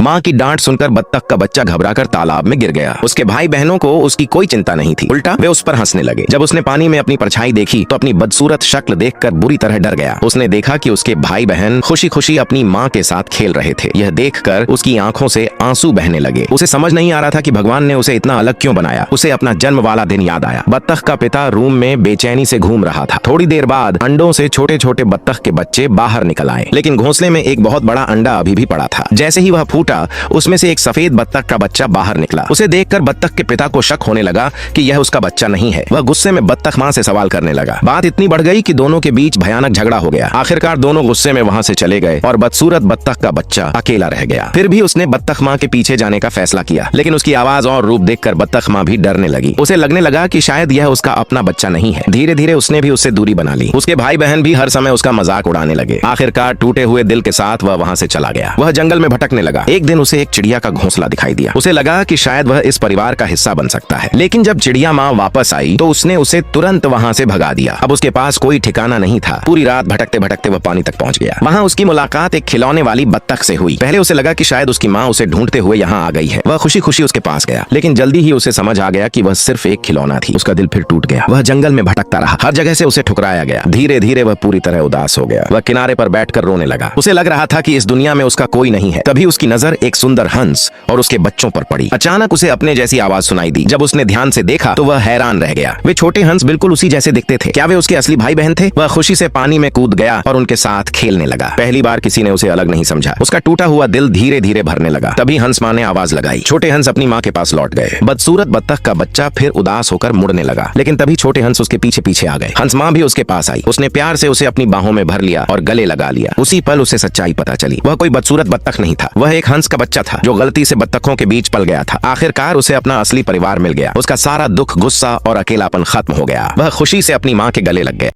माँ की डांट सुनकर बत्तख का बच्चा घबराकर तालाब में गिर गया। उसके भाई बहनों को उसकी कोई चिंता नहीं थी, उल्टा वे उस पर हंसने लगे। जब उसने पानी में अपनी परछाई देखी तो अपनी बदसूरत शक्ल देखकर बुरी तरह डर गया। उसने देखा कि उसके भाई बहन खुशी खुशी अपनी माँ के साथ खेल रहे थे। यह देखकर उसकी आंखों से आंसू बहने लगे। उसे समझ नहीं आ रहा था कि भगवान ने उसे इतना अलग क्यों बनाया। उसे अपना जन्म वाला दिन याद आया। बत्तख का पिता रूम में बेचैनी से घूम रहा था। थोड़ी देर बाद अंडों से छोटे छोटे बत्तख के बच्चे बाहर निकल आए, लेकिन घोंसले में एक बहुत बड़ा अंडा अभी भी पड़ा था। जैसे ही वह फूटा, उसमें से एक सफेद बत्तख का बच्चा बाहर निकला। उसे देखकर बत्तख के पिता को शक होने लगा कि यह उसका बच्चा नहीं है। वह गुस्से में बत्तख माँ से सवाल करने लगा। बात इतनी बढ़ गई कि दोनों के बीच भयानक झगड़ा हो गया। आखिरकार दोनों गुस्से में वहां से चले गए और बदसूरत बत्तख का बच्चा अकेला रह गया। फिर भी उसने बत्तख माँ के पीछे जाने का फैसला किया, लेकिन उसकी आवाज और रूप देखकर बत्तख माँ भी डरने लगी। उसे लगने लगा कि शायद यह उसका अपना बच्चा नहीं है। धीरे धीरे उसने भी उससे दूरी बना ली। उसके भाई बहन भी हर समय उसका मजाक उड़ाने लगे। आखिरकार टूटे हुए दिल के साथ वह वहां से चला गया। वह जंगल में भटकने लगा। एक दिन उसे एक चिड़िया का घोंसला दिखाई दिया। उसे लगा कि शायद वह इस परिवार का हिस्सा बन सकता है, लेकिन जब चिड़िया माँ वापस आई तो उसने उसे तुरंत वहां से भगा दिया। अब उसके पास कोई ठिकाना नहीं था। पूरी रात भटकते भटकते वह पानी तक पहुंच गया। वहां उसकी मुलाकात एक खिलौने वाली बत्तख से हुई। पहले उसे लगा कि शायद उसकी माँ उसे ढूंढते हुए यहाँ आ गई है। वह खुशी खुशी उसके पास गया, लेकिन जल्दी ही उसे समझ आ गया कि वह सिर्फ एक खिलौना थी। उसका दिल फिर टूट गया। वह जंगल में भटकता रहा। हर जगह से उसे ठुकराया गया। धीरे धीरे वह पूरी तरह उदास हो गया। वह किनारे पर बैठकर रोने लगा। उसे लग रहा था कि इस दुनिया में उसका कोई नहीं है। तभी उसकी नजर एक सुंदर हंस और उसके बच्चों पर पड़ी। अचानक उसे अपने जैसी आवाज सुनाई दी। जब उसने ध्यान से देखा तो वह हैरान रह गया। वे छोटे हंस बिल्कुल उसी जैसे दिखते थे। क्या वे उसके असली भाई बहन थे? वह खुशी से पानी में कूद गया और उनके साथ खेलने लगा। पहली बार किसी ने उसे अलग नहीं समझा। उसका टूटा हुआ दिल धीरे धीरे भरने लगा। तभी हंस माँ ने आवाज लगाई। छोटे हंस अपनी माँ के पास लौट गए। बदसूरत बत्तख का बच्चा फिर उदास होकर मुड़ने लगा, लेकिन तभी छोटे हंस उसके पीछे पीछे आ गए। हंस माँ भी उसके पास आई। उसने प्यार से उसे अपनी बाहों में भर लिया और गले लगा लिया। उसी पल उसे सच्चाई पता चली। वह कोई बदसूरत बत्तख नहीं था। वह एक हंस का बच्चा था जो गलती से बत्तखों के बीच पल गया था। आखिरकार उसे अपना असली परिवार मिल गया। उसका सारा दुख, गुस्सा और अकेलापन खत्म हो गया। वह खुशी से अपनी माँ के गले लग गया।